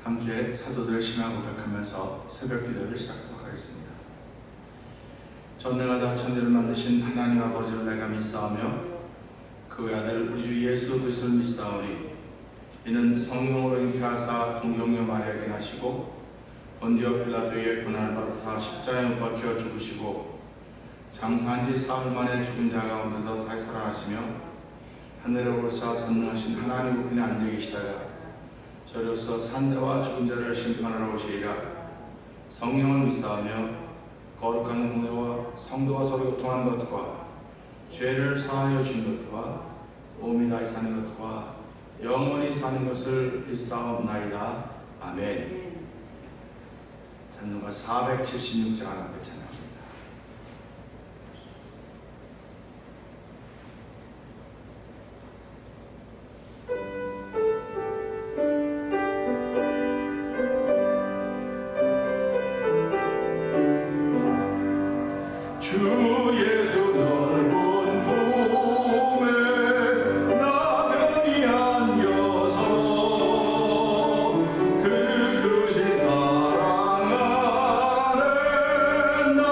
함께 사도들 신앙 고백하면서 새벽 기도를 시작하도록 하겠습니다. 전능하사 천지를 만드신 하나님 아버지를 내가 믿사오며 그 아들 우리 주 예수 그리스도를 믿사오니 이는 성령으로 잉태하사 동정녀 마리아에게 나시고 본디오 빌라도의 고난을 받으사 십자가에 못 박혀 죽으시고 장사한 지 사흘 만에 죽은 자 가운데서 다시 살아나시며 하늘에 오르사 전능하신 하나님 우편에 앉아 계시다가 저로서 산자와 죽은 자를 심판하러 오시리라. 성령을 믿사오며 거룩한 공회와 성도가 서로 교통하는 것과 죄를 사하여 주신 것과 몸이 다시 사는 것과 영원히 사는 것을 믿사옵나이다. 아멘. 찬송가 476장 앞에 찬양합니다. 나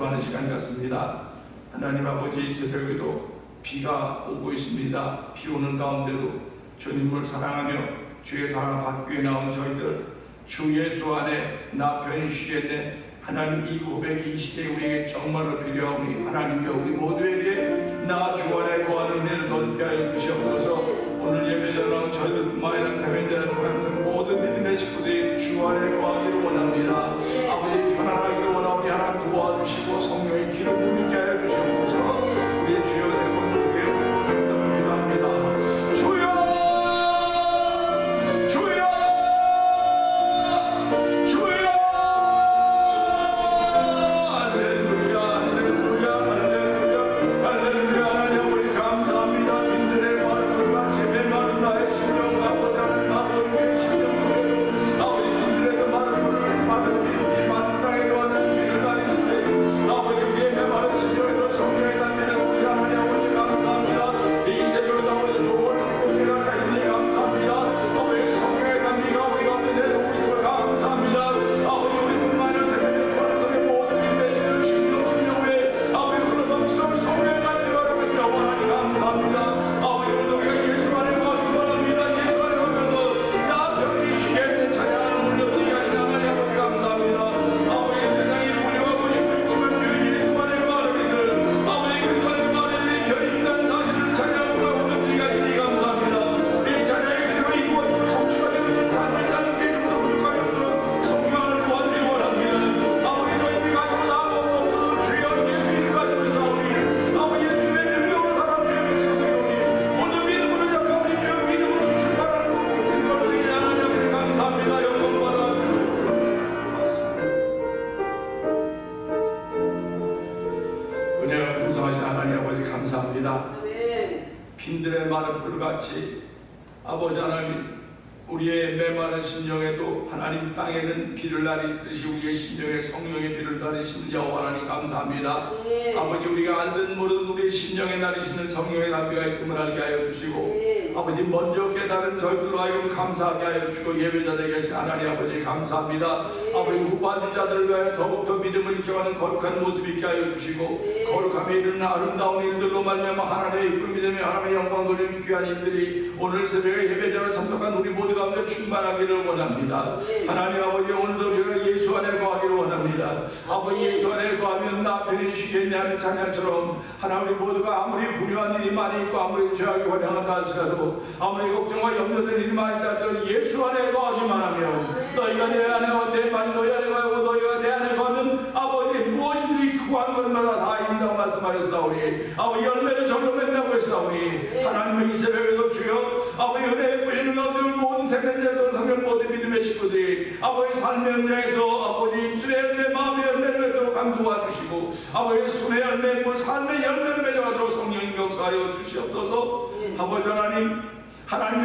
기도하는 시간 같습니다. 하나님 아버지, 이 새벽에도 비가 오고 있습니다. 비 오는 가운데도 주님을 사랑하며 주의 사랑을 받기 위해 나온 저희들, 주 예수 안에 나 편히 쉬겠네. 하나님, 이 고백이 이 시대에 우리에게 정말로 필요하오니 하나님께 우리 모두에게 나 주 안에 거하는 은혜를 넓게 하여 주시옵소서. 오늘 예배자랑 저희들뿐만 아니라 대면자를 포함해서 모든 믿음의 식구들이 주 안에 거하기를 원합니다. 아버지, 편안하기를 원하오니 하나님 도와주시고 성령의 기름 부음있게 하여 주시옵소서. 우리 주여 세 번 크게 우리 성령을 기도합니다. 주여, 주여, 주여. 할렐루야, 할렐루야, 할렐루야, 할렐루야. 하나님 아버지 감사합니다. 빈들의 마음과 제배 마른 나의 심령 아버지 하나님 아버지의 심령 그대로 아버지 빈들의 그 마른 물을 받은 빈 마른 땅에 거하는 비를 다니시네. 아버지 우리의 메마른 심령에도 성령의 단비를 오지 하나니 아버지 감사합니다. 이 새벽에도 아버지 노원을 꽃게가 가시니 감사합니다. 아버지 성령의 단비가 우리 가운데 내려오고 있음을 감사합니다. 아버지 우리뿐만 아니라 대변인 권한성의 모든 믿음의 신을 심령 위에 아버지 오늘 넘치도록 성령의 단비가 여러분 영원하니 감사합니다. 아버지 오늘 우리가 예수 안에 거하기 원합니다. 예수 안에 거하면서 나 편히 쉬겠는 찬양하는 물론이 아니라 하나님 아버지 감사합니다. 아버지 세상이 우리와 보시 그렇지만 주 예수 안에 거하는 이들 아버지 그리스도 안에 거하는 이들이 편히 있다는 사실을 찬양하고 물론이 아니니 감사합니다. 이 찬양이 그대로 이루어지고 성취가 되는 삶을 사는 게 좀 더 부족하게 없도록 성령을 도와주기 원합니다. 아버지 저희들이 가지고 나아가고 없어도 주여 예수 이름 가지고 있사오니 아버지 예수님의 능력으로 살아 주의 백성들이오니 오늘 믿음으로 약하오니 주여 믿음으로 출발하는 모든 것을 되게 하나님 아버지 감사합니다. 영광 받아 주시옵소서. 은혜가 풍성하신 하나님 아버지 감사합니다. 빈들의 마른 뿔같이 아버지 하나님 우리의 메마른 심령에도 하나님 땅에는 비를 내리듯이 우리의 심령에 성령의 비를 내리시는 여호와 하나님 감사합니다. 아버지 우리가 알든 모르든 우리의 심령에 내리시는 성령의 담비가 있음을 알게 하여 주시고 아버지 먼저 깨달은 저희들로 하여금 감사하게 하여 주시고 예배자들에게 계신 하나님 아버지 감사합니다. 아버지 후반 자들을 위하여 더욱더 믿음을 지켜가는 거룩한 모습 있게 하여 주시고 거룩함에 이르는 아름다운 일들로 말미암아 하나님의 이쁨이 되며 하나님의 영광 돌리는 귀한 일들이 오늘 새벽에 예배자를 참석한 우리 모두 가운데 충만하기를 원합니다. 하나님 아버지 오늘도 저희가 예수 안에 거하기를 원합니다. 아버지 예수 안에 거하면 나 편히 쉬겠네 하는 찬양처럼 하나님 우리 모두가 아무리 불효한 일이 많이 있고 아무리 죄악이 환영한다 할지라도 아무리 걱정과 염려된 일이 많이 있다 할지라도 예수 안에 거하기만 하면 너희가 내 안에 거하고 내 말이 너희 안에 거하고 너희가 내 안에 거하면 아버지 무엇이든지 구한 것마다 다 이룬다고 말씀하셨사오니 아버지 열매를 절로 맺는다고 했사오니 하나님의 이 새벽에도 주여 아버지 은혜에 뿌리는 가운데 모든 생명자들 성령 모든 믿음의 식구들이 아버지 삶의 현장에서 아버지 입술의 열매 마음의 열매를 맺도록 감도와주시고 아버지 숨의 열매 삶의 열매를 맺어가도록 성령 역사하여 주시옵소서. 아버지 하나님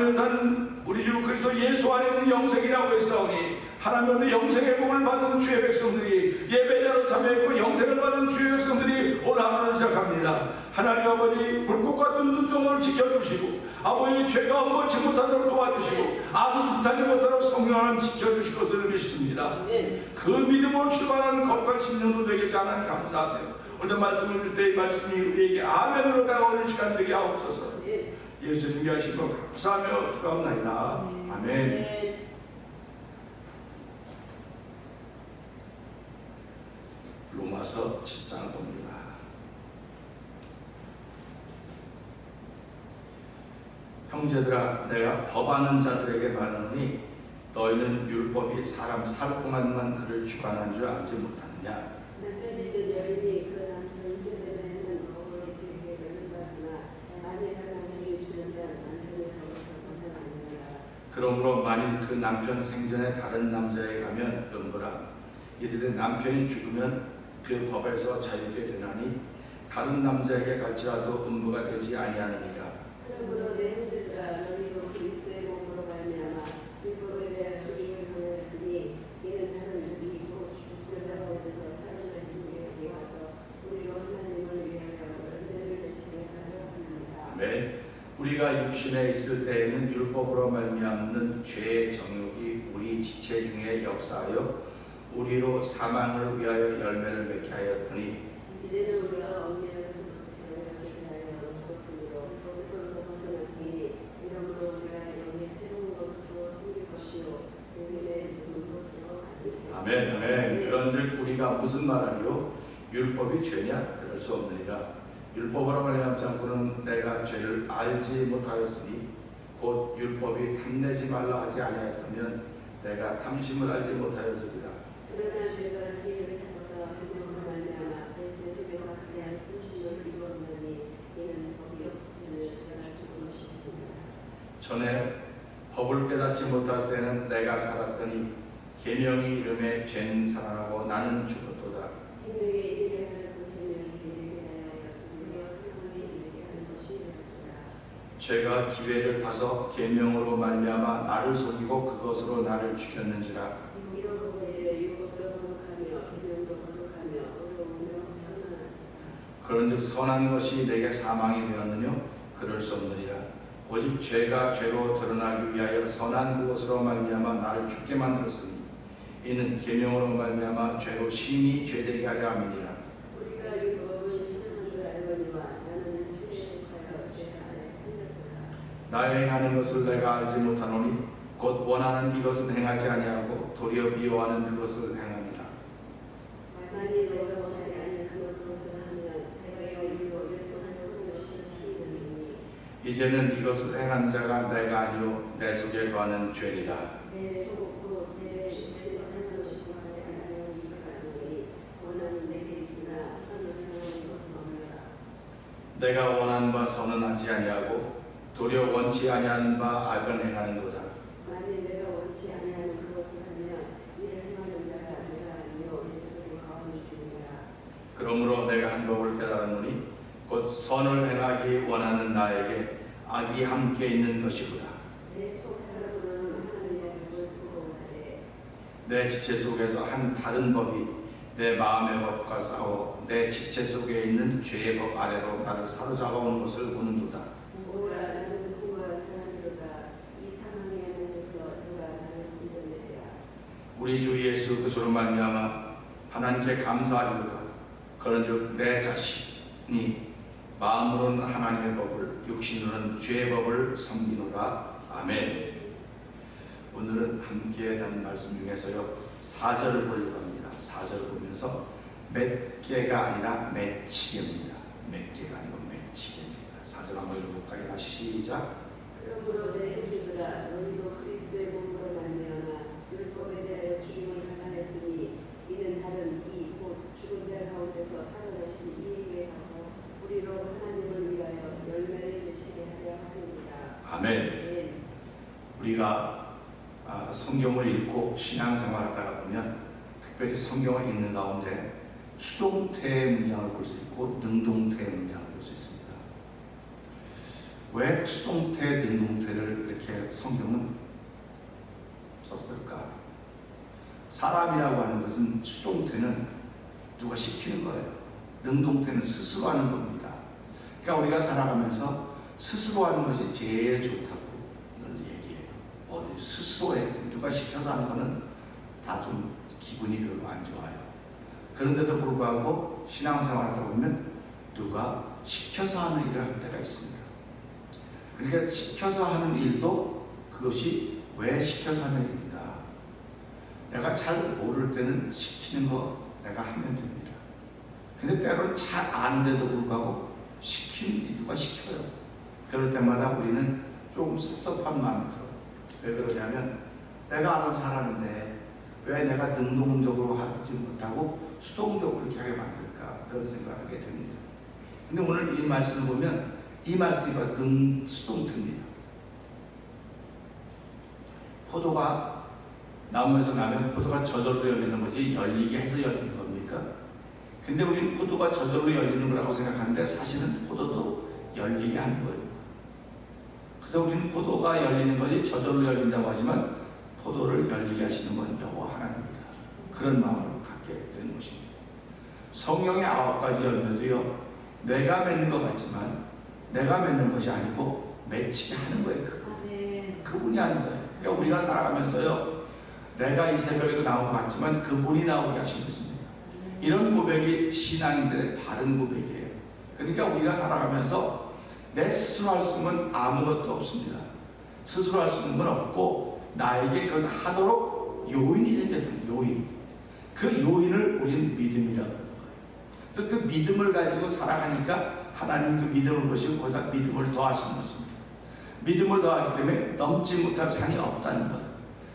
은사는 우리 주 그리스도 예수 안에 있는 영생이라고 했사오니 하나님의 영생의 복을 받은 주의 백성들이 예배자로 참여했고 영생을 받은 주의 백성들이 오늘 하루를 시작합니다. 하나님 아버지 불꽃 같은 눈동을 지켜주시고 아버지 죄가 엎어지 못하도록 도와주시고 아주 뜻하지 못하도록 성령 하나님 지켜주실 것을 믿습니다. 그 믿음으로 출발하는 거룩한 신령도 되겠지 않은 감사하며 오늘 말씀을 들 때 이 말씀이 우리에게 아멘으로 다가오는 시간 되게 하옵소서. 예수님께 하신 것 감사하며 기도합나이다. 아멘. 로마서 7장을 봅니다. 형제들아 내가 법하는 자들에게 말하노니 너희는 율법이 사람 살 동안만 그를 주관한 줄 알지 못하느냐. 그러므로 만일 그 남편 생전에 다른 남자에 가면 음부라. 이르되 남편이 죽으면 그 법에서 자유케 되나니 다른 남자에게 갈지라도 음부가 되지 아니하느니라. 그러므로 내 형제들아 너희도 그리스도의 몸으로 말미암아 율법에 대한 조직을 보냈으니 이는 다른 이 죽은 자가 오셔서 살아나신 이에게 와서 우리로 하나님을 위하여 은혜를 지키게 하려 합니다. 아멘. 우리가 육신에 있을 때에는 율법으로 말미암는 죄의 정욕이 우리 지체 중에 역사하여 우리로 사망을 위하여 열매를 맺게 하였더니 이제는 우리가 얽매여서 변화를 하여 죽었으므로 거기서부터 벗어났으니 이러므로 우리가 영의 새로운 것으로 섬길 것이요 우리의 늙은 것으로 가득하리라. 아멘, 아멘. 그런즉 우리가 무슨 말하리요? 율법이 죄냐? 그럴 수 없느니라. 율법으로 말미암지 않고는 내가 죄를 알지 못하였으니 곧 율법이 탐내지 말라 하지 아니하였다면 내가 탐심을 알지 못하였으리라. 그러나 죄가 기회를 하소서 율법으로 말미암아 내 속에서 그리한 탐심을 이루었나니 이는 법이 없으면 죄가 죽은 것이니라. 전에 법을 깨닫지 못할 때는 내가 살았더니 계명이 이름에 죄는 살아나고 나는 죽었도다. 생명에 이르게 하는 그 계명이 이르게 하여 우리가 사망에 이르게 하는 것이 되었도다. 죄가 기회를 타서 계명으로 말미암아 나를 속이고 그것으로 나를 죽였는지라. 이런 부분에 율법도 거룩하며 계명도 거룩하며 어려우며 편안하다. 그런즉 선한 것이 내게 사망이 되었느냐? 그럴 수 없느니라. 오직 죄가 죄로 드러나기 위하여 선한 그것으로 말미암아 나를 죽게 만들었으니 이는 계명으로 말미암아 죄로 심히 죄되게 하려 함이니라. 우리가 율법은 신앙한 줄 알거니와 나는 죄에 속하여 죄 아래 끌렸도다. 나 행하는 것을 내가 알지 못하노니 곧 원하는 이것은 행하지 아니하고 도리어 미워하는 그것을 행함이라. 만일 내가 원하지 않는 그것을 하면 내가 율법에서 한 것을 시키느니 이제는 이것을 행한 자가 내가 아니요 내 속에 거하는 죄이다. 내 속으로 내 하는 것이 원하지 않는 이가 아니니 원하는 내게 있으나 선을 행하는 것은 없노라. 내가 원하는 바 선은 하지 아니하고 도리어 원치 아니하는 바 악은 행하는도다. 만일 내가 원치 아니하는 그것을 하면 이를 행하는 자가 내가 아니요 내 속에 거하는 줄이라. 그러므로 내가 한 법을 깨달았노니 곧 선을 행하기 원하는 나에게 악이 함께 있는 것이구나. 내 속 사람은 하나님의 법을 수고하되 내 지체 속에서 한 다른 법이 내 마음의 법과 싸워 내 지체 속에 있는 죄의 법 아래로 나를 사로잡아오는 것을 보는도다. 오라 나는 공부한 사람이로다. 이 상황에 앉아서 누가 나를 건져내랴. 우리 주 예수 그리스도로 말미암아 하나님께 감사하리로다. 그런즉 내 자신이 마음으로는 하나님의 법을 육신으로는 죄의 법을 섬기노라. 아멘. 오늘은 함께 하는 말씀 중에서요 4절을 보려고 합니다. 4절을 보면서 몇 개가 아니라 맺히게입니다. 몇 개가 아니고 맺히게입니다. 4절 한번 읽어볼까요? 다시 시작. 그러므로 내 형제들아 너희도 그리스도의 몸으로 말미암아 율법에 대하여 죽임을 당하였으니 이는 다른 이 곧 죽은 자 가운데서 살아나신 이에게 서서 우리로 하나님을 위하여 열매를 맺히게 하려 하느니라. 아멘. 우리가 성경을 읽고 신앙생활하다가 보면 특별히 성경을 읽는 가운데 수동태의 문장을 볼 수 있고 능동태의 문장을 볼 수 있습니다. 왜 수동태, 능동태를 이렇게 성경은 썼을까? 사람이라고 하는 것은 수동태는 누가 시키는 거예요. 능동태는 스스로 하는 겁니다. 그러니까 우리가 살아가면서 스스로 하는 것이 제일 좋다고 얘기해요. 어디 스스로 해. 누가 시켜서 하는 거는 다 좀 기분이 별로 안 좋아요. 그런데도 불구하고 신앙생활 하다 보면 누가 시켜서 하는 일을 할 때가 있습니다. 그러니까 시켜서 하는 일도 그것이 왜 시켜서 하는 일인가. 내가 잘 모를 때는 시키는 거 내가 하면 됩니다. 근데 때로는 잘 아는데도 불구하고 누가 시켜요. 그럴 때마다 우리는 조금 섭섭한 마음이 들어요. 왜 그러냐면 내가 알아서 잘하는데 왜 내가 능동적으로 하지 못하고 수동적으로 이렇게 하게 만들까 그런 생각을 하게 됩니다. 근데 오늘 이 말씀을 보면 이 말씀이 바로 수동태입니다. 포도가 나무에서 나면 포도가 저절로 열리는 거지 열리게 해서 열리는 겁니까? 근데 우리는 포도가 저절로 열리는 거라고 생각하는데 사실은 포도도 열리게 하는 거예요. 그래서 우리는 포도가 열리는 것이 저절로 열린다고 하지만 포도를 열리게 하시는 건 여호와 하나님입니다. 그런 마음을 갖게 되는 것입니다. 성령의 9가지 열매도요 내가 맺는 것 같지만 내가 맺는 것이 아니고 맺히게 하는 거예요. 그분이 하는 거예요. 그러니까 우리가 살아가면서요 내가 이 새벽에도 나온 것 같지만 그분이 나오게 하신 것입니다. 이런 고백이 신앙인들의 바른 고백이에요. 그러니까 우리가 살아가면서 내 스스로 할 수 있는 건 아무것도 없습니다. 스스로 할 수 있는 건 없고 나에게 그것을 하도록 요인이 생겼던 요인. 그 요인을 우리는 믿음이라고 하는 거예요. 그래서 그 믿음을 가지고 살아가니까 하나님 그 믿음을 보시고 거기다 믿음을 더하시는 것입니다. 믿음을 더하기 때문에 넘지 못할 산이 없다는 거예요.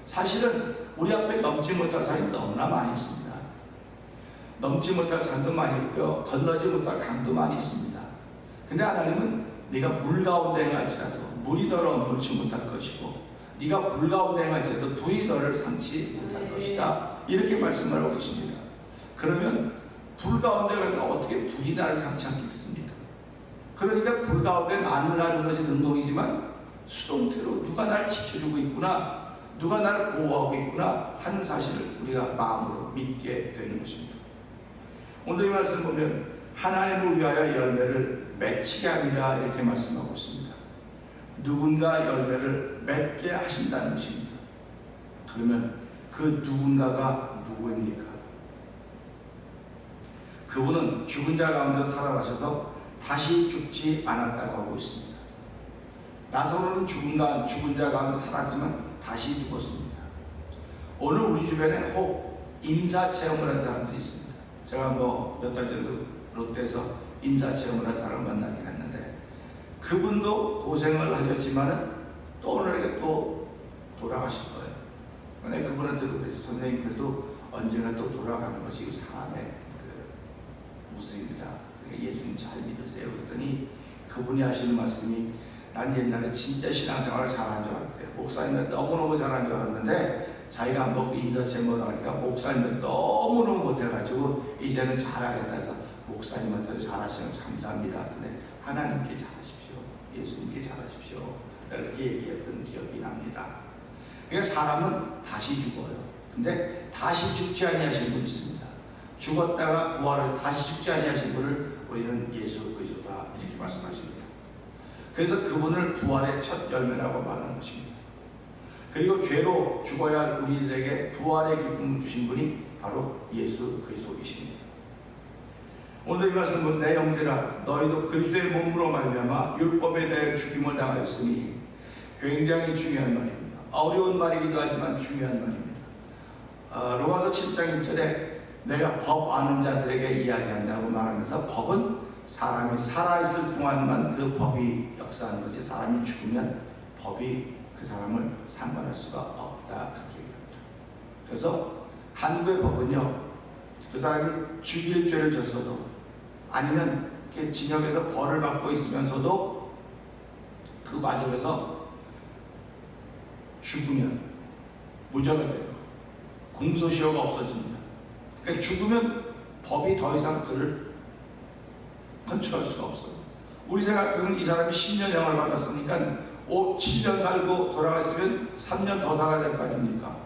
사실은 우리 앞에 넘지 못할 산이 너무나 많이 있습니다. 넘지 못할 산도 많이 있고요. 건너지 못할 강도 많이 있습니다. 근데 하나님은 네가 물 가운데 행할지라도 물이 너를 넘지 못할 것이고 네가 불 가운데 행할지라도 불이 너를 상치 못할 것이다. 이렇게 말씀을 하고 계십니다. 그러면 불 가운데 가면 어떻게 불이 나를 상치 않겠습니까? 그러니까 불 가운데 나는 가는 것이 능동이지만 수동태로 누가 날 지켜주고 있구나, 누가 나를 보호하고 있구나 하는 사실을 우리가 마음으로 믿게 되는 것입니다. 오늘 이 말씀 보면 하나님을 위하여 열매를 맺히게 합니다 이렇게 말씀하고 있습니다. 누군가 열매를 맺게 하신다는 것입니다. 그러면 그 누군가가 누구입니까? 그분은 죽은 자 가운데 살아나셔서 다시 죽지 않았다고 하고 있습니다. 나사로는 죽은 자 가운데 살았지만 다시 죽었습니다. 오늘 우리 주변에 혹 임사체험을 한 사람들이 있습니다. 제가 몇 달 전에 롯데에서 임사체험을 한 사람을 만나긴 했는데 그분도 고생을 하셨지만 또 오늘에게 또 돌아가실 거예요. 만약에 그분한테도 그랬죠. 선생님 그래도 언젠가 또 돌아가는 것이 사람의 그 모습입니다. 예수님 잘 믿으세요. 그랬더니 그분이 하시는 말씀이 난 옛날에 진짜 신앙생활을 잘한 줄 알았대요. 목사님들 너무너무 잘한 줄 알았는데 자기가 한번 인사체험을 하니까 목사님들 너무너무 못해가지고 이제는 잘하겠다 해서 목사님한테 잘하시면 감사합니다. 근데 하나님께 잘하십시오. 예수님께 잘하십시오. 이렇게 얘기했던 기억이 납니다. 그러니까 사람은 다시 죽어요. 근데 다시 죽지 아니하신 분이 있습니다. 죽었다가 부활을 다시 죽지 아니하신 분을 우리는 예수 그리스도다 이렇게 말씀하십니다. 그래서 그분을 부활의 첫 열매라고 말하는 것입니다. 그리고 죄로 죽어야 할 우리들에게 부활의 기쁨을 주신 분이 바로 예수 그리스도이십니다. 오늘 이 말씀은 내 형제라 너희도 그리스도의 몸으로 말미암아 율법에 대해 죽임을 당하였으니 굉장히 중요한 말입니다. 어려운 말이기도 하지만 중요한 말입니다. 로마서 7장 1절에 내가 법 아는 자들에게 이야기한다고 말하면서 법은 사람이 살아있을 동안만 그 법이 역사하는 거지 사람이 죽으면 법이 그 사람을 상관할 수가 없다 그렇게 얘기합니다. 그래서 한국의 법은요 그 사람이 죽일 죄를 졌어도 아니면 이렇게 징역에서 벌을 받고 있으면서도 그 과정에서 죽으면 무죄가 돼요. 공소시효가 없어집니다. 그러니까 죽으면 법이 더 이상 그를 컨트롤할 수가 없어요. 우리 생각에는 이 사람이 10년형을 받았으니까 7년 살고 돌아갔으면 3년 더 살아야 될 거 아닙니까?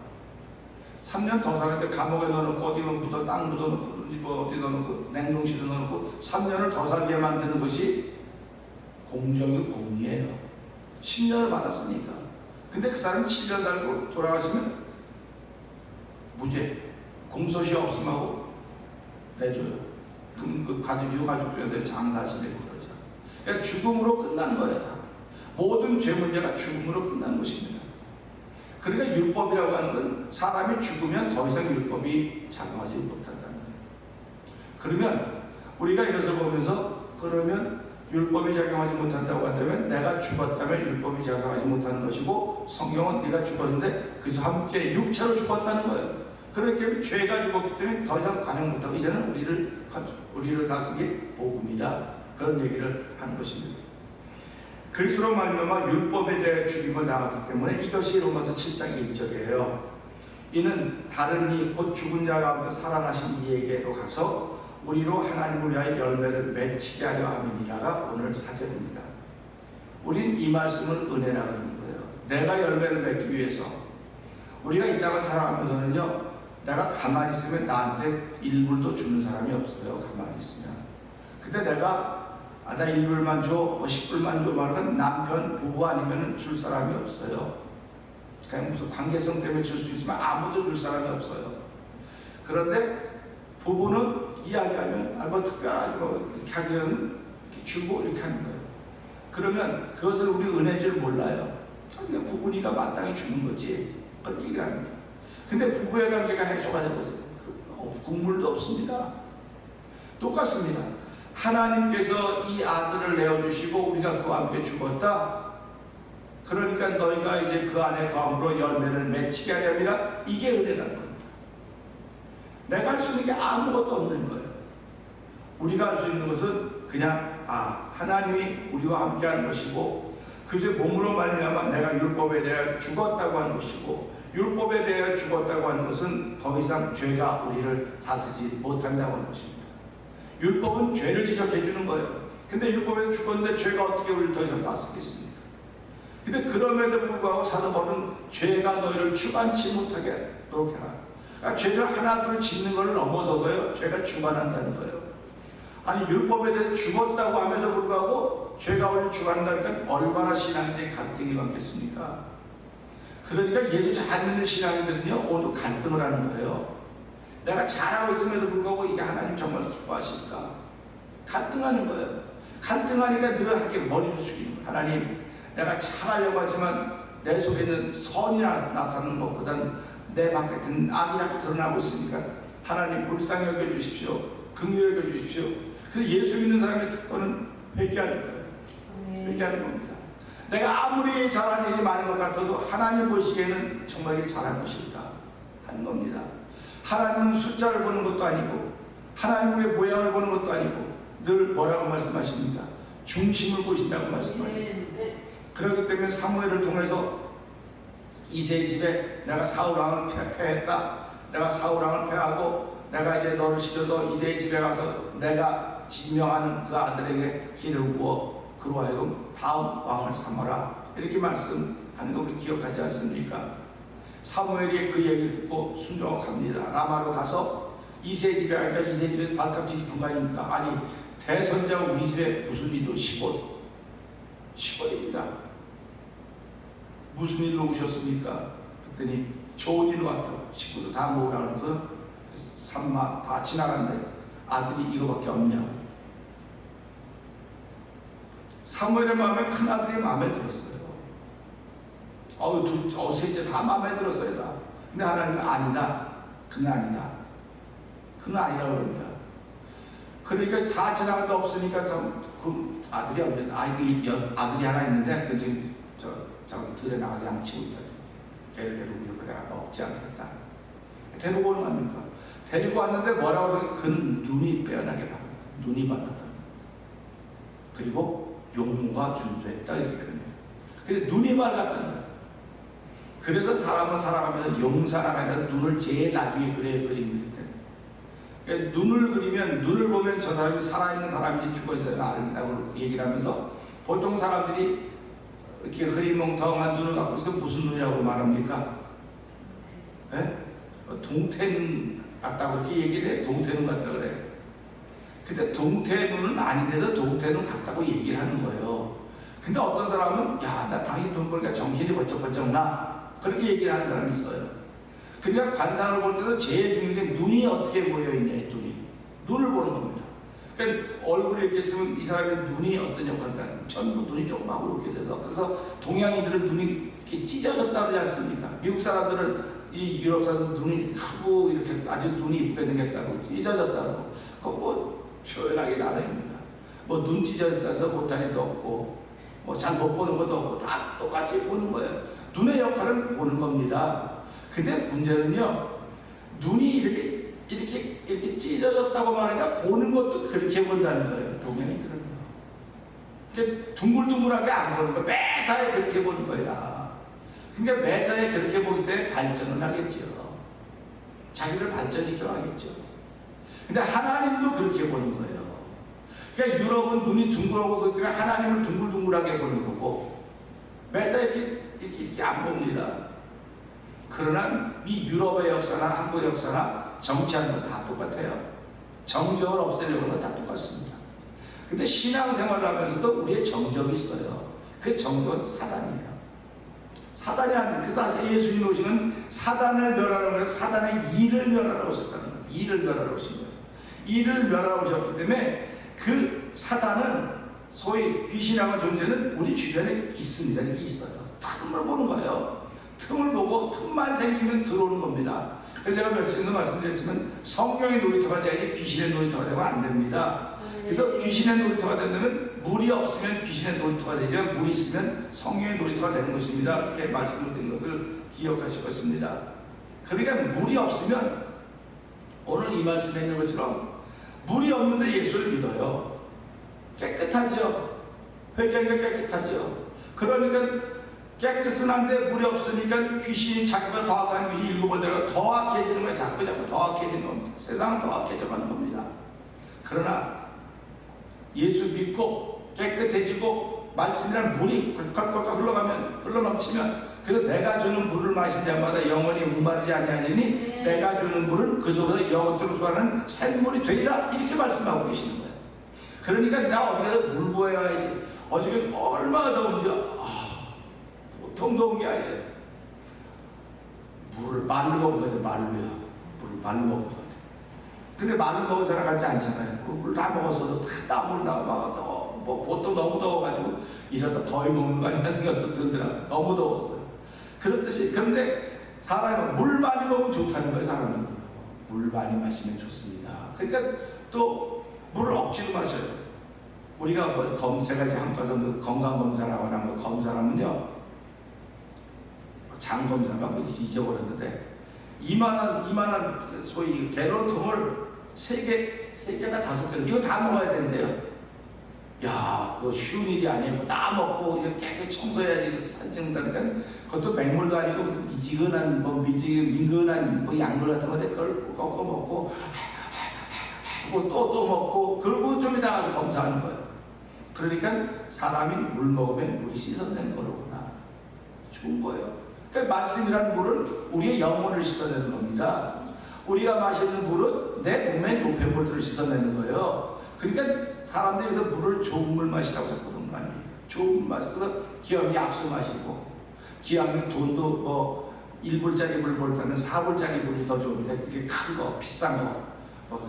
3년 더 살았는데 감옥에 넣어놓고 어디 묻어 땅 묻어놓고 어디 넣어놓고 냉동실에 넣어놓고 3년을 더 살게 만드는 것이 공정의 공리예요. 10년을 받았으니까. 근데 그 사람이 7년 살고 돌아가시면 무죄, 공소시효 없음하고 내줘요. 그럼 그 가족들에서 장사하시려고 그러죠. 그러니까 죽음으로 끝난 거예요. 모든 죄 문제가 죽음으로 끝난 것입니다. 그러니까 율법이라고 하는 건 사람이 죽으면 더 이상 율법이 작용하지 못한다는 거예요. 그러면 우리가 이것을 보면서 그러면 율법이 작용하지 못한다고 한다면 내가 죽었다면 율법이 작용하지 못하는 것이고 성경은 네가 죽었는데 그래서 함께 육체로 죽었다는 거예요. 그렇게 죄가 죽었기 때문에 더 이상 관용 못하고 이제는 우리를 다스리게 복음이다. 그런 얘기를 하는 것입니다. 그리스도로 말미암아 율법에 대해 죽임을 당했기 때문에 이것이 로마서 7장 1절이에요. 이는 다른 이 곧 죽은 자 가운데 살아나신 이에게로 가서 우리로 하나님을 위하여 열매를 맺히게 하려 함이니라가 오늘 사절입니다. 우린 이 말씀을 은혜라고 하는 거예요. 내가 열매를 맺기 위해서 우리가 이 땅을 살아가면서는요 내가 가만히 있으면 나한테 1불도 주는 사람이 없어요. 가만히 있으면. 근데 내가 나 1불만 줘, 10불만 줘 말하면 남편, 부부 아니면 줄 사람이 없어요. 그냥 무슨 관계성 때문에 줄 수 있지만 아무도 줄 사람이 없어요. 그런데 부부는 이야기하면 뭐 특별하게 뭐 이렇게 하기는 주고 이렇게 하는 거예요. 그러면 그것을 우리 은혜인 줄 몰라요. 그냥 부부니까 마땅히 주는 거지. 그렇게 얘기를 합니다. 근데 부부의 관계가 해소가 되고서 국물도 없습니다. 똑같습니다. 하나님께서 이 아들을 내어주시고 우리가 그와 함께 죽었다. 그러니까 너희가 이제 그 안에 과음으로 열매를 맺히게 하려니라. 이게 은혜라는 겁니다. 내가 할 수 있는 게 아무것도 없는 거예요. 우리가 할 수 있는 것은 그냥 하나님이 우리와 함께하는 것이고 그것의 몸으로 말미암아 내가 율법에 대하여 죽었다고 하는 것이고 율법에 대하여 죽었다고 하는 것은 더 이상 죄가 우리를 다스리지 못한다고 하는 것입니다. 율법은 죄를 지적해 주는 거예요. 근데 율법에 죽었는데 죄가 어떻게 우리를 더 이상 다스리겠습니까? 근데 그럼에도 불구하고 사도 바울은 죄가 너희를 주관치 못하게 그렇게 하라. 그러니까 죄를 하나둘 짓는 것을 넘어서서요 죄가 주관한다는 거예요. 아니 율법에 대해 죽었다고 함에도 불구하고 죄가 우리를 주관한다니까 얼마나 신앙인들이 갈등이 많겠습니까? 그러니까 예수 잘 믿는 신앙인들은요 오늘 갈등을 하는 거예요. 내가 잘하고 있음에도 불구하고 이게 하나님 정말 기뻐하실까? 갈등하는 거예요. 갈등하니까 늘 하게 머리를 숙이는 거예요. 하나님 내가 잘하려고 하지만 내 속에는 선이 나타나는 것보다는 내 바깥은 악이 자꾸 드러나고 있으니까 하나님 불쌍히 여겨주십시오. 긍휼히 여겨주십시오. 그래서 예수 믿는 사람의 특권은 회개하는 거예요. 회개하는 겁니다. 내가 아무리 잘하는 일이 많은 것 같아도 하나님 보시기에는 정말 이게 잘한 것일까 하는 겁니다. 하나님은 숫자를 보는 것도 아니고 하나님의 모양을 보는 것도 아니고 늘 뭐라고 말씀하십니까? 중심을 보신다고 말씀하셨습니다. 그렇기 때문에 사무엘을 통해서 이새의 집에 내가 사울왕을 패했다. 내가 사울왕을 패하고 내가 이제 너를 시켜서 이새의 집에 가서 내가 지명하는 그 아들에게 기름을 부어 그로 하여금 다음 왕을 삼아라. 이렇게 말씀하는 거 우리 기억하지 않습니까? 사무엘이 그 얘기를 듣고 순종합니다. 라마로 가서 이새의 집에 가니까 이새의 집에 발값이 깊은 거 아닙니까? 아니 대선자가 우리 집에 무슨 일로 10월입니다. 무슨 일로 오셨습니까? 그랬더니 좋은 일로 왔죠. 식구도 다 모으라고 해서 산마 다 지나갔는데 아들이 이거밖에 없냐고. 사무엘의 마음에 큰 아들이 마음에 들었어요. 셋째 다 마음에 들었어요. 다. 근데 하나님은 아니다. 그는 아니다. 그는 아니라고 그럽니다. 그러니까 다 지나가도 없으니까 그 아들이 없는데 아들이 하나 있는데 그 지금 저 들에 나가서 양치고 있다. 걔를 데리고 이렇게 내가 먹지 않겠다. 데리고 오는 거 아닙니까? 데리고 왔는데 뭐라고 하니까 그 눈이 빼어나게 받았다. 눈이 받았다. 그리고 용모가 준수했다 이렇게 되는 거예요. 근데 눈이 말랐다는 거예요. 그래서 사람은 살아가면서 용사람에다 눈을 제일 나중에 그려야 그림일 때. 그러니까 눈을 그리면 눈을 보면 저 사람이 살아있는 사람인지 죽어있는 아름다고 얘기를 하면서 보통 사람들이 이렇게 흐리멍텅한 눈을 갖고 있으면 무슨 눈이라고 말합니까? 네? 동태눈 같다고 이렇게 얘기를 해. 동태눈 같다 그래. 근데 동태눈은 아닌데도 동태눈 같다고 얘기를 하는 거예요. 근데 어떤 사람은 야, 나 당연히 눈 보니까 정신이 번쩍번쩍 나. 그렇게 얘기를 하는 사람이 있어요. 그러니까 관상을 볼 때도 제일 중요한 게 눈이 어떻게 보여있냐, 이 눈이. 눈을 보는 겁니다. 그러니까 얼굴이 이렇게 있으면 이 사람의 눈이 어떤 역할일까? 전부 눈이 조그맣고 이렇게 돼서. 그래서 동양인들은 눈이 이렇게 찢어졌다 그러지 않습니까? 미국 사람들은 이 유럽 사람들은 눈이 크고 이렇게 아주 눈이 이쁘게 생겼다고 찢어졌다고. 그거 뭐 표현하기 나름입니다. 뭐 눈 찢어졌다 해서 못할 일도 없고 뭐 잘 못 보는 것도 없고 다 똑같이 보는 거예요. 눈의 역할은 보는 겁니다. 근데 문제는요, 눈이 이렇게 찢어졌다고 말하니까 보는 것도 그렇게 본다는 거예요. 동양인들은요. 이렇게 둥글둥글하게 안 보는 거예요. 매사에 그렇게 보는 거예요. 그러니까 매사에 그렇게 보기 때문에 발전을 하겠죠. 자기를 발전시켜 가겠죠. 근데 하나님도 그렇게 보는 거예요. 그러니까 유럽은 눈이 둥글하고 그렇기 때문에 하나님을 둥글둥글하게 보는 거고 매사에 이렇게 안 봅니다. 그러나 이 유럽의 역사나 한국의 역사나 정치하는 건 다 똑같아요. 정적을 없애려는 건 다 똑같습니다. 근데 신앙생활을 하면서도 우리의 정적이 있어요. 그 정적은 사단이에요. 사단이 아니에요. 그래서 예수님 오시는 사단을 멸하라고 해서 사단의 일을 멸하라고 하셨다는 거예요. 일을 멸하라고 하신 거예요. 이를 멸하러 오셨기 때문에 그 사단은 소위 귀신이라는 존재는 우리 주변에 있습니다. 이렇게 있어요. 틈을 보는 거예요. 틈을 보고 틈만 생기면 들어오는 겁니다. 그래서 제가 며칠 전에 말씀드렸지만 성령의 놀이터가 돼야지 귀신의 놀이터가 되면 안 됩니다. 그래서 귀신의 놀이터가 되려면 물이 없으면 귀신의 놀이터가 되죠. 물이 있으면 성령의 놀이터가 되는 것입니다. 그렇게 말씀을 드린 것을 기억하실 것입니다. 그러니까 물이 없으면 오늘 이 말씀에 있는 것처럼 물이 없는데 예수를 믿어요. 깨끗하죠. 회개하니까 깨끗하죠. 그러니까 깨끗은 한데 물이 없으니까 귀신이 자기보다 더 악한 귀신이 일곱 번 들어가 더 악해지는 거예요. 자꾸 더 악해지는 겁니다. 세상은 더 악해져가는 겁니다. 그러나 예수 믿고 깨끗해지고 말씀이란 물이 콸콸콸 흘러넘치면 그래서 내가 주는 물을 마신 자마다 영원히 목마르지 아니하니 내가 주는 물은 그 속에서 영원토록 솟아나는 샘물이 되리라 이렇게 말씀하고 계시는 거예요. 그러니까 나 어디 가서 물 부어야지. 어저께 얼마나 더운지 보통 더운 게 아니에요. 물을 말로 먹은 거죠. 말로요. 물을 말로 먹은 거. 근데 말로 먹은 사람 같지 않잖아요. 물 다 먹었어도 다 땀을 나고 뭐 보통 너무 더워가지고 이러다 더위 먹는 거 아니냐 생각도 들더라. 너무 더웠어요. 그렇듯이 그런데 사람은 물 많이 먹으면 좋다는 거예요. 사람은 물 많이 마시면 좋습니다. 그러니까 또 물을 억지로 마셔요. 우리가 뭐 검사가 이제 한국 가서 건강 검사를 하거나 뭐 검사를 하면요, 장 검사가 뭐 잊어버렸는데 이만한 소위 갤런통을 세 개가 5개 이거 다 먹어야 된대요. 야, 그거 쉬운 일이 아니고 다 먹고 이거 깨끗이 청소해야지 산증다니까 그것도 맹물도 아니고 무슨 미지근한 민근한 뭐 약물 같은 건데 그걸 꺾어 먹고 또 먹고 그러고 좀 이따 가서 검사하는 거예요. 그러니까 사람이 물 먹으면 물이 씻어내는 거로구나. 좋은 거예요. 그러니까 말씀이라는 물은 우리의 영혼을 씻어내는 겁니다. 우리가 마시는 물은 내 몸의 노폐물들을 씻어내는 거예요. 그러니까 사람들이 그 물을 좋은 물 마시라고 자꾸 그런 거 아니에요. 좋은 물 마시고 기왕 약수 마시고 기왕 돈도 뭐 1불짜리 물 볼 때는 4불짜리 물이 더 좋으니까 이게 큰 거 비싼 거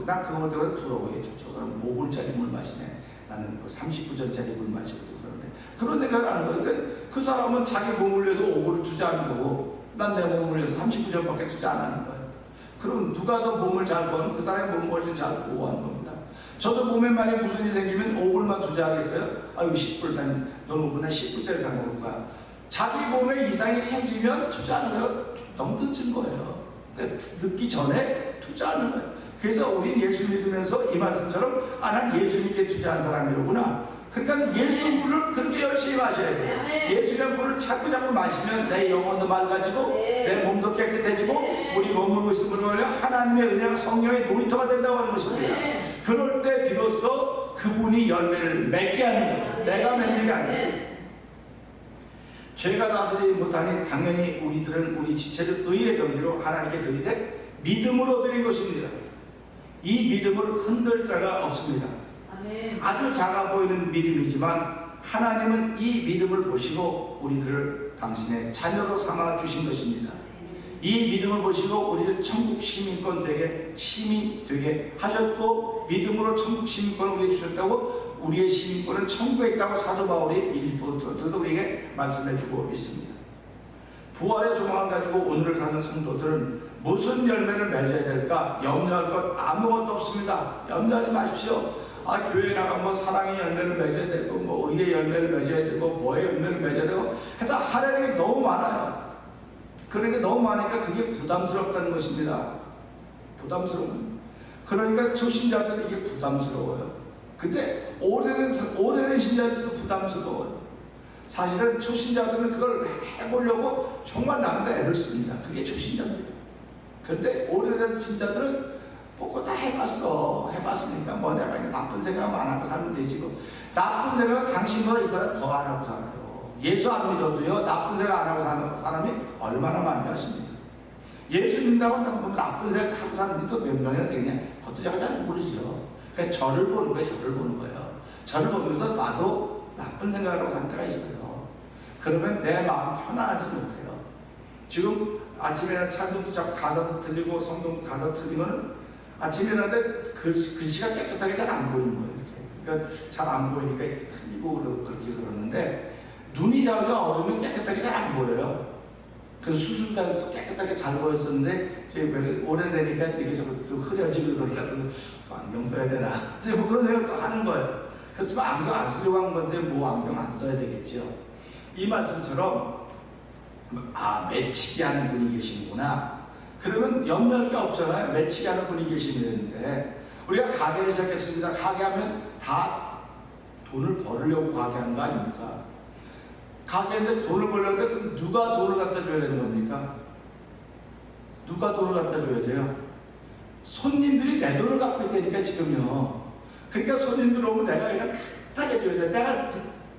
난 그거 때문에 부러워요. 저거는 5불짜리 물 마시네. 나는 뭐 30불짜리 물 마시고 그러는데 그런 생각을 하는 거예요. 그러니까 그 사람은 자기 몸을 위해서 5불을 투자하는 거고 난 내 몸을 위해서 30불짜리밖에 투자 안 하는 거예요. 그럼 누가 더 몸을 잘 보면 그 사람의 몸을 훨씬 잘 보호하는 겁니다. 저도 몸에 만약 무슨 일이 생기면 5불만 투자하겠어요? 아유 10불 난 너는 5불 난 10불짜리 산 거니까 자기 몸에 이상이 생기면 투자하는 거예요. 너무 늦은 거예요. 그러니까 늦기 전에 투자하는 거예요. 그래서 우린 예수 믿으면서 이 말씀처럼 난 예수 믿게 투자한 사람이로구나. 그러니까 예수 물을 그렇게 열심히 마셔야 돼요. 예수의 물을 자꾸 마시면 내 영혼도 맑아지고 내 몸도 깨끗해지고 우리 머물고 있음으로 하나님의 은혜가 성령의 놀이터가 된다고 하는 것입니다. 그럴 때 비로소 그분이 열매를 맺게 하는 거예요. 내가 맺는 게 아니에요. 죄가 다스리지 못하니 당연히 우리들은 우리 지체를 의의 병기로 하나님께 드리되 믿음으로 드린 것입니다. 이 믿음을 흔들 자가 없습니다. 아주 작아 보이는 믿음이지만 하나님은 이 믿음을 보시고 우리들을 당신의 자녀로 삼아 주신 것입니다. 이 믿음을 보시고 우리를 천국 시민권 되게 시민 되게 하셨고 믿음으로 천국 시민권을 우리에게 주셨다고 우리의 시민권은 천국에 있다고 사도 바울이 빌립보서에서 우리에게 말씀해주고 있습니다. 부활의 소망을 가지고 오늘을 사는 성도들은 무슨 열매를 맺어야 될까 염려할 것 아무것도 없습니다. 염려하지 마십시오. 교회에 나가면 뭐 사랑의 열매를 맺어야 되고 뭐 의의 열매를 맺어야 되고 뭐의 열매를 맺어야 되고 하여튼 하려는 게 너무 많아요. 그러니까 너무 많으니까 그게 부담스럽다는 것입니다. 부담스러운. 그러니까 초신자들은 이게 부담스러워요. 근데 오래된 신자들도 부담스러워요. 사실은 초신자들은 그걸 해보려고 정말 나름대 애를 씁니다. 그게 초신자들이에요. 그런데 오래된 신자들은 그거 다 해봤으니까 뭐 내가 나쁜 생각만 안 하고 살면 되지. 나쁜 생각은 당신보다 이 사람 더 안 하고 살아요. 예수 안 믿어도요 나쁜 생각 안 하고 사는 사람이 얼마나 많이 하십니까? 예수 믿는다고 나쁜 생각 하고 사는 게 몇 명이나 되겠냐? 그것도 제가 잘 모르죠. 그러니까 저를 보는 거예요. 저를 보면서 나도 나쁜 생각을 하고 사는 때가 있어요. 그러면 내 마음 편안하지 못해요. 지금 아침에는 찬송도 자꾸 가사도 틀리고 성경 가사 틀리면 아침에 일어났는데 글씨가 깨끗하게 잘 안 보이는 거예요. 이렇게. 그러니까 잘 안 보이니까 이렇게 틀리고 그렇게 그러는데 눈이 자기가 어두우면 깨끗하게 잘 안 보여요. 그 수술단에서 깨끗하게 잘 보였었는데 제가 오래되니까 이렇게 또 흐려지고 그러니까 안경 써야 되나 이제 뭐 그런 생각도 하는 거예요. 그렇지만 안경 안 쓰려고 한 건데 뭐 안경 안 써야 되겠죠. 이 말씀처럼 맺히게 하는 분이 계시는구나. 그러면 연멸할 게 없잖아요. 맺히게 하는 분이 계시는데 우리가 가게를 시작했습니다. 가게 하면 다 돈을 벌으려고 가게 하는 거 아닙니까? 가게인데 돈을 벌려는데 그럼 누가 돈을 갖다 줘야 되는 겁니까? 누가 돈을 갖다 줘야 돼요? 손님들이 내 돈을 갖고 있다니까 지금요. 그러니까 손님들 오면 내가 그냥 깨끗하게 줘야 돼. 내가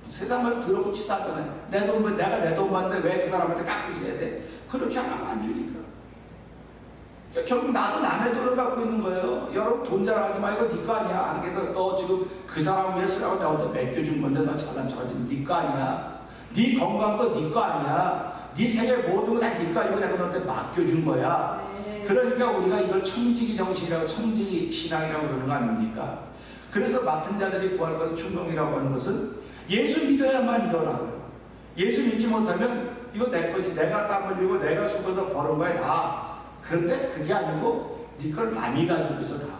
세상을 들어오고 치사하잖아요. 내 돈, 내가 내 돈 받는데 왜 그 사람한테 깎으셔야 돼? 그렇게 하면 안 주니까. 그러니까 결국 나도 남의 돈을 갖고 있는 거예요. 여러분 돈 자랑하지 마. 이거 네 거 아니야. 그래서 너 지금 그 사람 위해 쓰라고 내가 맡겨준 건데 너 잘난 척하지. 네 거 아니야. 네 건강도 네 거 아니야. 네 생애 모든 거 다 네 거 아니고 내가 너한테 맡겨준 거야. 그러니까 우리가 이걸 청지기 정신이라고 청지기 신앙이라고 그러는 거 아닙니까? 그래서 맡은 자들이 구할 것은 충동이라고 하는 것은 예수 믿어야만 이거라고요. 예수 믿지 못하면 이거 내 거지. 내가 땀 흘리고 내가 죽어서 버는 거야 다. 그런데 그게 아니고 네 걸 남이 가지고 있어 다.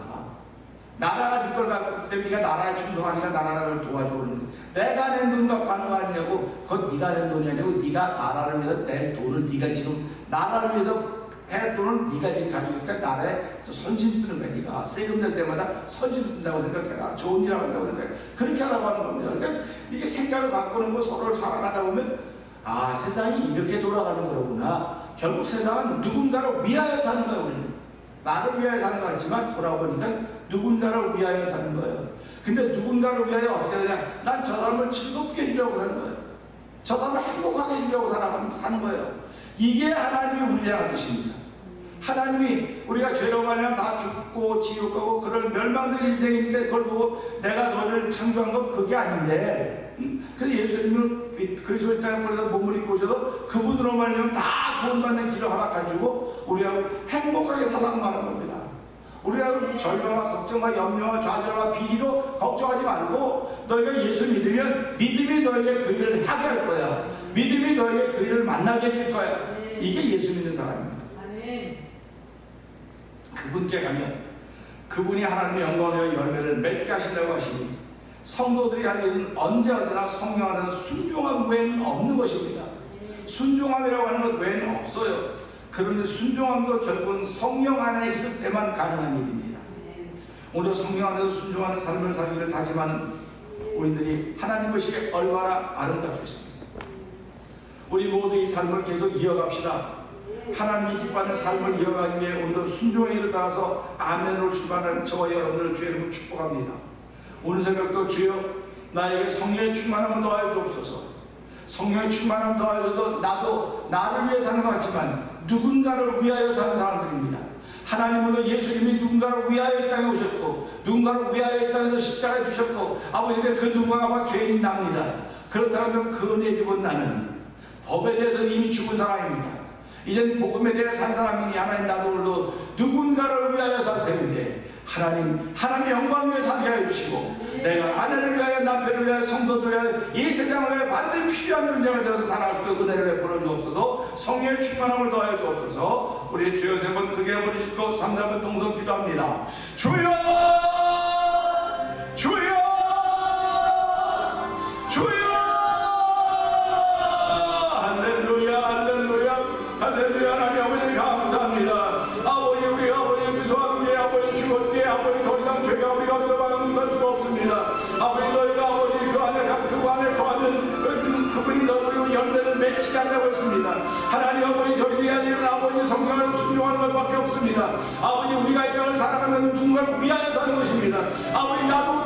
나라가 네 걸 갖고 있기 때문에 네가 나라에 충성하니까 나라를 도와주는 내가 낸 돈 갖고 하는 거 아니냐고. 그건 네가 낸 돈이 아니고 네가 나라를 위해서 낸 돈을 네가 지금 나라를 위해서 해 돈을 네가 지금 가지고 있으니까 나라에 선심 쓰는 거야. 네가 세금 낼 때마다 선심 쓴다고 생각해라. 좋은 일 한다고 생각해. 그렇게 하라고 하는 겁니다. 그러니까 이게 생각을 바꾸는 거 서로를 살아가다 보면 세상이 이렇게 돌아가는 거구나. 결국 세상은 누군가를 위하여 사는 거예요. 우리는 나를 위하여 사는 것 같지만 돌아보니까 누군가를 위하여 사는 거예요. 근데 누군가를 위하여 어떻게 되냐? 난 저 사람을 즐겁게 해주려고 사는 거예요. 저 사람을 행복하게 해주려고 사는 거예요. 이게 하나님이 우리를 향한 뜻입니다. 하나님이 우리가 죄로 말하면 다 죽고 지옥 가고 그럴 멸망된 인생인데 그걸 보고 내가 너를 창조한 건 그게 아닌데 그래서 예수님을 그리스도의 땅에 보내서 몸을 입고 오셔도 그분으로 말하면 다 구원받는 길을 허락해주고 우리가 행복하게 살라고 말하는 겁니다. 우리가 절망과 걱정과 염려와 좌절과 비리로 걱정하지 말고 너희가 예수 믿으면 믿음이 너에게 그 일을 하게 할 거야. 믿음이 너에게 그 일을 만나게 해줄 거야. 이게 예수 믿는 사람입니다. 그분께 가면 그분이 하나님의 영광의 열매를 맺게 하신다고 하시니 성도들이 할 일은 언제 어디나 성령 안에서 순종함 외에는 없는 것입니다. 순종함이라고 하는 것 외에는 없어요. 그런데 순종함도 결국은 성령 안에 있을 때만 가능한 일입니다. 오늘 성령 안에서 순종하는 삶을 살기를 다짐하는 우리들이 하나님 보시기에 얼마나 아름답겠습니까? 우리 모두 이 삶을 계속 이어갑시다. 하나님이 기뻐하는 삶을 이어가기 위해 오늘도 순종의 일을 따라서 아멘으로 출발하는 저와 여러분들을 주의 이름으로 축복합니다. 오늘 새벽도 주여 나에게 성령의 충만함을 더하여 주옵소서. 성령의 충만함을 더하여 주옵소서. 나도 나를 위해 사는 것 같지만 누군가를 위하여 사는 사람들입니다. 하나님은 예수님이 누군가를 위하여 이 땅에 오셨고 누군가를 위하여 이 땅에서 십자가에 주셨고 아버지의 그 누군가가 죄인이 납니다. 그렇다면 그 은혜 입은 나는 법에 대해서 이미 죽은 사람입니다. 이젠 복음에 대해 산 사람이니 하나님 나도 오늘도 누군가를 위하여 살 텐데 하나님의 영광을 위해 살게 하여 주시고 내가 아내를 위하여 남편을 위하여 성도들을 위하여 이 세상을 위하여 반드시 필요한 존재가 되어서 살아갈 수 있도록 은혜를 베풀어 주옵소서. 성령의 충만함을 더하여 주옵소서. 우리 주여 세 번 크게 부르시고 3-4번 동성 기도합니다. 주여 주여 주여 할렐루야 할렐루야 할렐루야. 하나님 아버지 감사합니다. 아버지 우리 아버지 그리스도와 함께 아버지 죽었기에 아버지 더 이상 죄가 우리가 들어갈 수가 없습니다. 아버지 너희가 아버지 그 안에 거하는 그분이 너희로 열매를 맺히게 한다고 했습니다. 하나님 아버지 저희들이 하는 아버지 성령을 순종하는 것밖에 없습니다. 아버지 우리가 이 땅을 살아가는 누군가를 위하여 사는 것입니다. 아버지 나도